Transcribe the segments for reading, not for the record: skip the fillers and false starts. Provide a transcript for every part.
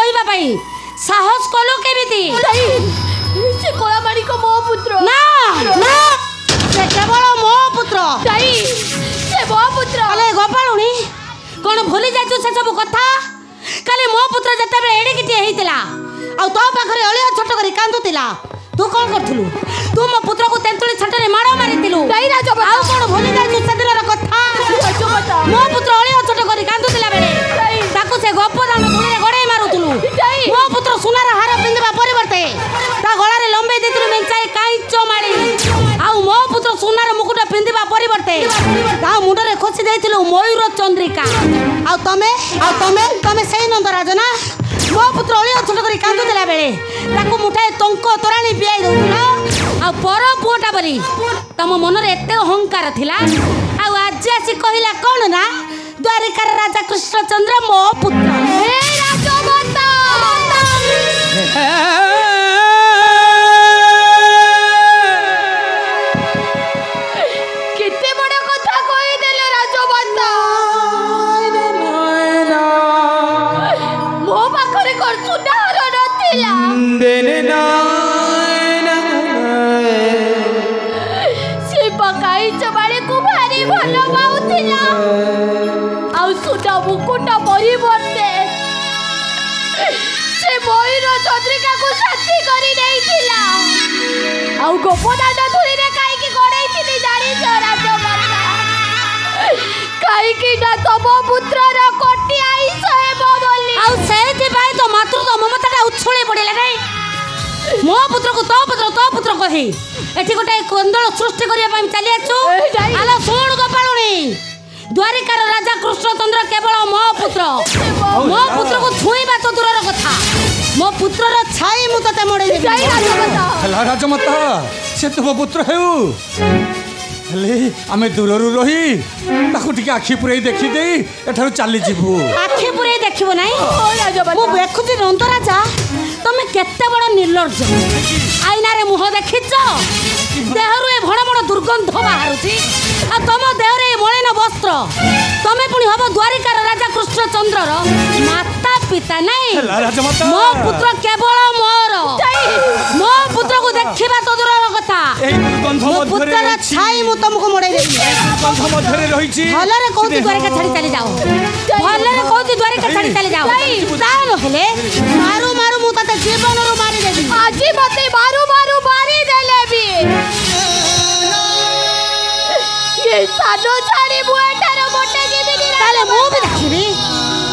कहवा साहस कलु केमिति से कलामाणी को मो पुत्र ना ना से केवल मो पुत्र से मो पुत्र अले गोपालुनी कौन भूली जाइछु से सब कथा काले मो पुत्र जते बेले एडी किटी हेतिला आ तो पाखरे अलिया छोट करी कांदुतिला तू कौन करथुलु तू मो पुत्र को तेंतुली छटरे मारो मारितिलु नहीं राजबता आ कौन भूली जाइछु से दिनर कथा राजबता मो पुत्र अलिया छोट करी कांदुतिला बेले ताकू से गोपदान धुले गड़े मारुतुलु मो पुत्र सुनार हार पिंदबा परिवर्ते ता गळा रे लंबे देतिलु मेंचाए काईचो माडी आ मो पुत्र सुनार मुकुट पिंदबा परिवर्ते ता मुंडरे खोसी देतिलु मयूर चंद्रिका आ तमे सेई नंदराज ना मो पुत्र अलिया छोट करी कांदुतिला बेले ताकू मुठाए टंक तोराणी पियाई दउला आ पर पुओटा बरी तम मन रे एते अहंकार थिला आ आज आसी कहिला कोन ना द्वारिकार राजा कृष्णचंद्र मो पुत्र हे राजबता केते बड़ कथा कहि देले राजबता मो पाखरे कर सुनार नथिला से पकाई चबाळे को भारी भलो माउथिला आ सुना मुकुट परिवर्ते से मयूर चंद्रिका को साथी करी देइथिला आ गोपदान धुरी रे काई की गड़ेई थिली जानी छ राजबता काई की ना तम पुत्र र कोटी आई सहे बोली आ सेति भाई तो मातृ ममताटा उछळे पड़िला नै मो पुत्र को तो पुत्र कहि एठी गोटे कंदळ सृष्टि करिया पई चली आछु आला सुण गोपालुनी द्वारिकार राजा कृष्णचंद्र केवल मो पुत्र को छुईबा तो दूरर कथा मो पुत्र र छाई मु तते मोडे देबी हला राजमाता से तुम पुत्र हेउ हेले आमे दूररु रही ताकू टिके आखि पुरै देखि देई एठारु चाली जिबु आखि पुरै देखिबो नै मु देखुती नंदराजा तमे केते बड़ निर्लज्ज आईना रे मुह देखिछ देहरु ए भण भण दुर्गंध बाहरुची आ तम देहरे ए मलिन वस्त्र तमे पुनी हबो द्वारिकार राजा कृष्णचंद्र र माता पिता नै राजमाता मो पुत्र केवल मोर मो पुत्र को देखिबा तो दूरर कथा एही दुर्गंध मो मध्यरे पुत्र र छाई मु तुमको मोडे देबी दुर्गंध मध्यरे रहिछि भलरे कोती द्वारिका छाड़ी चली जाओ भलरे कोती द्वारिका छाड़ी चली जाओ ता नहले मारू मारू मु तते जीवन रो मारी देबी आजी मते मारू मारू मारी देले भी ये सानो छाड़ी बुएटार मोटे जीबी ताले मु भी देखिबी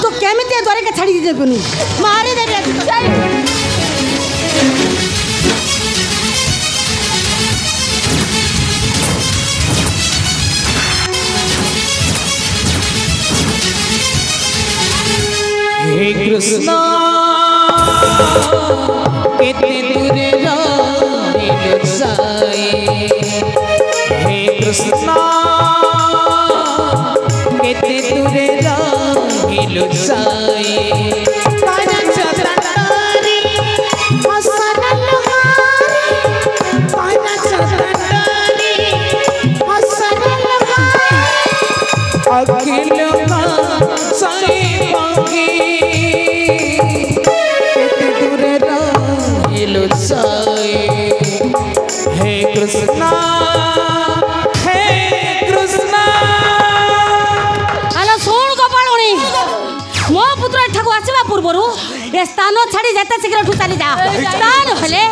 तू केमिते द्वारिका छाड़ी देबनी मारी देबी हे कृष्ण कितने दूर राहिलो साए हे कृष्ण कितने दूर राहिलो साए अखिल साई मंगी कितने दूर राहिलो साए हे कृष्ण आलो सुन गोपालुनी मो पुत्र एठाको आसीबा पूर्वरु ए स्थान छाड़ी जेते शीघ्र ठु चली जा स्थान हले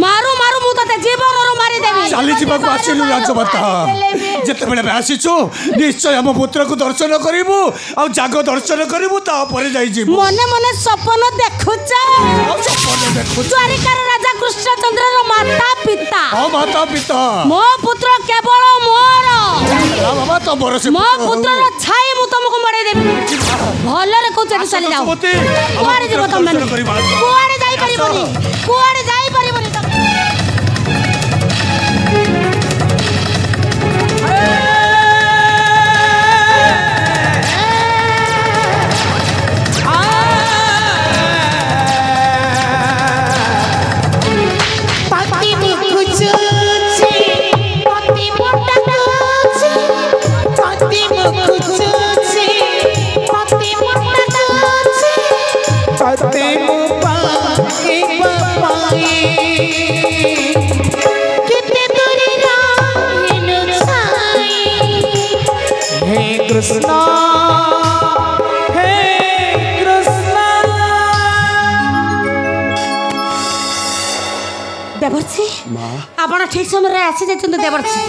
मारू मारू मु तते जीवन रो मारी देबी चाली जीवाक आसिलु राजमाता जेते बेले आसीछु निश्चय हम पुत्र को दर्शन करिवु आ जाग दर्शन करिवु ता परे जाई जीवु मने मने सपन देखुछ सपन देखु द्वारिकार राजा कृष्णचंद्र रो माता पिता हां माता पिता मो पुत्र केवल मोर बाबा तो बरसे मो पुत्र रो छाई मु तुमको मडे देबी भलरे को चली चली जाओ कुआडे जीव तुम माने कुआडे जाई परिबनी कुआडे जाई परिबनी पति ଆପଣ ଠିକ ସମୟରେ ଆସି ଯାଇଛନ୍ତି ଦେବର୍ଷି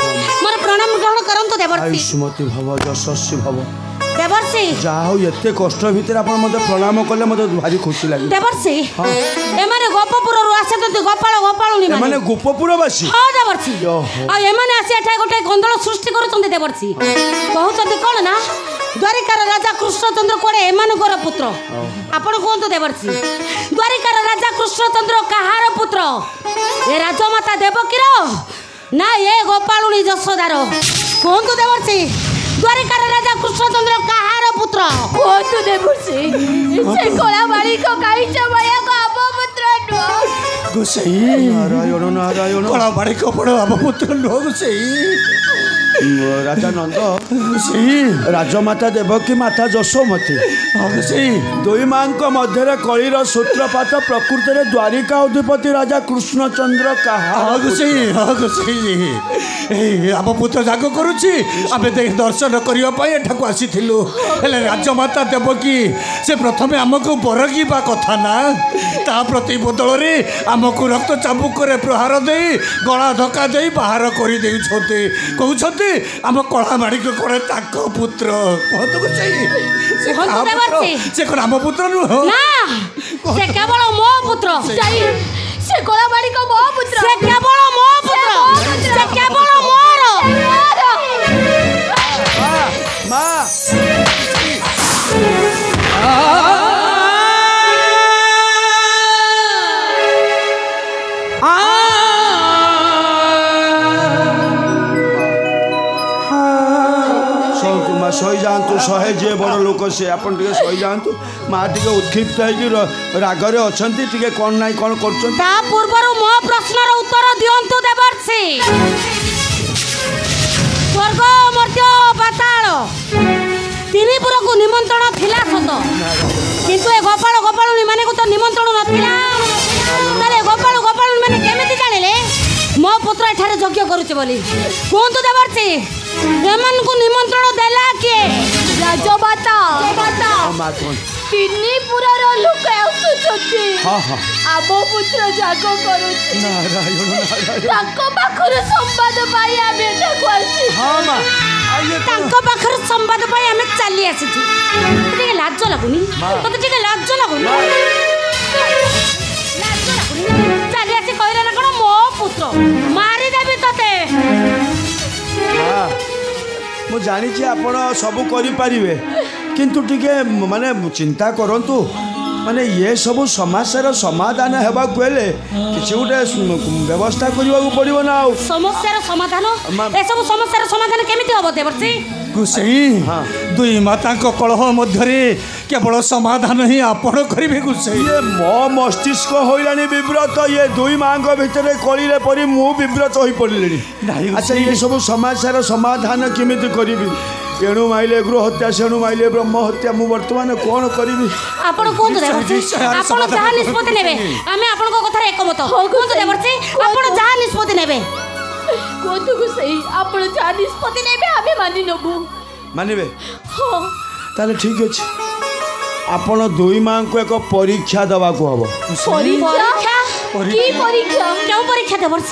ମୋର ପ୍ରଣାମ ଗ୍ରହଣ କରନ୍ତୁ ଦେବର୍ଷି ଆୟୁଷ୍ମତୀ ଭବ ଯଶସ୍ୱୀ ଭବ ଦେବର୍ଷି ଯାହା ହଉ ଏତେ କଷ୍ଟ ଭିତରେ ଆପଣ ମୋତେ ପ୍ରଣାମ କଲେ ମୋତେ ଭାରି ଖୁସି ଲାଗେ ଦେବର୍ଷି ଏମାନେ ଗୋପପୁରରୁ ଆସିଛନ୍ତି ଗୋପାଳୁଣୀ ଏମାନେ ଗୋପପୁରବାସୀ ହଁ ଦେବର୍ଷି ଓହୋ। ଆଉ ଏମାନେ ଆସି ଏଠାରେ ଗୋଟେ ଗଣ୍ଡଳ ସୃଷ୍ଟି କରୁଛନ୍ତି ଦେବର୍ଷି କହୁଛନ୍ତି କ'ଣ ନା ଦ୍ୱାରିକାର ରାଜା କୃଷ୍ଣଚନ୍ଦ୍ର କୁଆଡ଼େ ଏମାନଙ୍କର ପୁତ୍ର ଆପଣ କୁହନ୍ତୁ ଦେବର୍ଷି ଦ୍ୱାରିକାର ରାଜା କୃଷ୍ଣଚନ୍ଦ୍ର କାହାର ପୁତ୍ର ଏ ରାଜମାତା ଦେବକୀର ନା ଏ ଗୋପାଳୁଣୀ ଯଶୋଦାର କୁହନ୍ତୁ ଦେବର୍ଷି ଦ୍ୱାରିକାର ରାଜା କୃଷ୍ଣଚନ୍ଦ୍ର କାହାର ପୁତ୍ର କୁହନ୍ତୁ ଦେବର୍ଷି ସେ କଳା ବାଳିକ କାଇଚ ବାୟାକ ଆମ ପୁତ୍ର ନୁହଁ ଗୋସାଇ ନାରାୟଣ ନାରାୟଣ କଳା ବାଳିକ ବଡ଼ ଆମ ପୁତ୍ର ନୁହଁ ଗୋସାଇ ରାଜା ନନ୍ଦ ଗୋସାଇ ରାଜମାତା ଦେବକୀ ମାତା ଯଶୋମତୀ ଗୋସାଇ ଦୁଇ ମାଙ୍କ ମଧ୍ୟରେ କଳିର ସୂତ୍ରପାତ ପ୍ରକୃତରେ ଦ୍ୱାରିକା ଅଧିପତି ରାଜା କୃଷ୍ଣଚନ୍ଦ୍ର କାହା ଗୋସାଇ ଏଇ ଆମ ପୁତ୍ର ଯାଗ କରୁଛି ଆମେ ଦର୍ଶନ କରିବା ପାଇଁ ଏଠାକୁ ଆସିଥିଲୁ ହେଲେ ରାଜମାତା ଦେବକୀ ସେ ପ୍ରଥମେ ଆମକୁ ବରଗିବା କଥା ନା ତା ପ୍ରତି ବଦଳରେ ଆମକୁ ରକ୍ତ ଚାବୁକରେ ପ୍ରହାର ଦେଇ ଗଳା ଧକ୍କା ଦେଇ ବାହାର କରିଦେଉଛନ୍ତି କହୁଛନ୍ତି ଆମ କଳା ମାଣିକ କଣ ତାଙ୍କ ପୁତ୍ର କହନ୍ତୁ ଗୋସାଇ ସେ କଣ ଆମ ପୁତ୍ର ନୁହଁ ନା ସେ କେବଳ ମୋ ପୁତ୍ର ସେ କଳା ବାଳିକ ମୋ ପୁତ୍ର ସେ କେବଳ ମୋ ପୁତ୍ର ସେ କେବଳ ମୋର ମା ଶୋଇ ଯାଆନ୍ତୁ ଶହେ ଯିଏ ବଡ଼ ଲୋକ ସେ ଆପଣ ଟିକେ ଶୋଇ ଯାଆନ୍ତୁ ମା ଟିକେ ଉତ୍କ୍ଷିପ୍ତ ହେଇକି ରାଗରେ ଅଛନ୍ତି ଟିକେ କ'ଣ ନାହିଁ କ'ଣ କରୁଛନ୍ତି ତା ପୂର୍ବରୁ ମୋ ପ୍ରଶ୍ନର ଉତ୍ତର ଦିଅନ୍ତୁ ଦେବର୍ଷି ସ୍ୱର୍ଗ ମର୍ତ୍ତ୍ୟ ପାତାଳ ତିନିପୁରକୁ ନିମନ୍ତ୍ରଣ ଥିଲା ସତ କିନ୍ତୁ ଏ ଗୋପାଳୁଣୀ ମାନଙ୍କୁ ତ ନିମନ୍ତ୍ରଣ ନଥିଲା ତାହେଲେ ଗୋପାଳୁଣୀ ମାନେ କେମିତି ଜାଣିଲେ ମୋ ପୁତ୍ର ଏଠାରେ ଯଜ୍ଞ କରୁଛି ବୋଲି କୁହନ୍ତୁ ଦେବର୍ଷି ଏମାନଙ୍କୁ ନିମନ୍ତ୍ରଣ ଦେଲା କିଏ ରାଜମାତା ମା କୁହନ୍ତୁ ତିନିପୁରର ଲୋକ ଆସୁଛନ୍ତି ଆମ ପୁତ୍ର ଯାଗ କରୁଛି ତାଙ୍କ ପାଖରୁ ସମ୍ବାଦ ପାଇ ଆମେ ଏଠାକୁ ଆସିଛୁ ତାଙ୍କ ପାଖରୁ ସମ୍ବାଦ ପାଇ ଆମେ ଚାଲି ଆସିଛୁ ଟିକେ ଲାଜ ଲାଗୁନି ତତେ ଟିକେ ଲାଜ ଲାଗୁନି ଚାଲି ଆସି କହିଲେ ନା କ'ଣ ମୋ ପୁତ୍ର ମାରିଦେବି ତତେ ମୁଁ ଜାଣିଛି ଆପଣ ସବୁ କରିପାରିବେ କିନ୍ତୁ ଟିକେ ମାନେ ଚିନ୍ତା କରନ୍ତୁ ମାନେ ଇଏ ସବୁ ସମସ୍ୟାର ସମାଧାନ ହେବାକୁ ହେଲେ କିଛି ଗୋଟେ ବ୍ୟବସ୍ଥା କରିବାକୁ ପଡ଼ିବ ନା ଆଉ ସମସ୍ୟାର ସମାଧାନ ଏସବୁ ସମସ୍ୟାର ସମାଧାନ କେମିତି ହବ ଦେବର୍ଷି ଗୋସାଇ ଦୁଇ ମାତାଙ୍କ କଳହ ମଧ୍ୟରେ କେବଳ ସମାଧାନ ହିଁ ଆପଣ କରିବେ ଗୋସାଇ ଇଏ ମୋ ମସ୍ତିଷ୍କ ହୋଇଲାଣି ବିବ୍ରତ ଇଏ ଦୁଇ ମାଙ୍କ ଭିତରେ କଳିରେ ପରି ମୁଁ ବିବ୍ରତ ହୋଇପଡ଼ିଲିଣି ଆଚ୍ଛା ଇଏ ସବୁ ସମସ୍ୟାର ସମାଧାନ କେମିତି କରିବି ଏଣୁ ମାଇଲେ ଗୃହ ହତ୍ୟା ସେଣୁ ମାଇଲେ ବ୍ରହ୍ମ ହତ୍ୟା ମୁଁ ବର୍ତ୍ତମାନ କ'ଣ କରିବି ଆପଣ କୁହନ୍ତୁ ଦେବର୍ଷି ଆପଣ ଯାହା ନିଷ୍ପତ୍ତି ନେବେ ଆମେ ଆପଣଙ୍କ କଥାରେ ଏକମତ କୁହନ୍ତୁ ଦେବର୍ଷି ଆପଣ ଯାହା ନିଷ୍ପତ୍ତି ନେବେ କୁହନ୍ତୁ ଗୋସାଇ ଆପଣ ଯାହା ନିଷ୍ପତ୍ତି ନେବେ ଆମେ ମାନି ନେବୁ ମାନିବେ ତାହେଲେ ଠିକ୍ ଅଛି ଆପଣ ଦୁଇ ମାଙ୍କୁ ଏକ ପରୀକ୍ଷା ଦେବାକୁ ହବ ପରୀକ୍ଷା କି ପରୀକ୍ଷା କେଉଁ ପରୀକ୍ଷା ଦେବର୍ଷି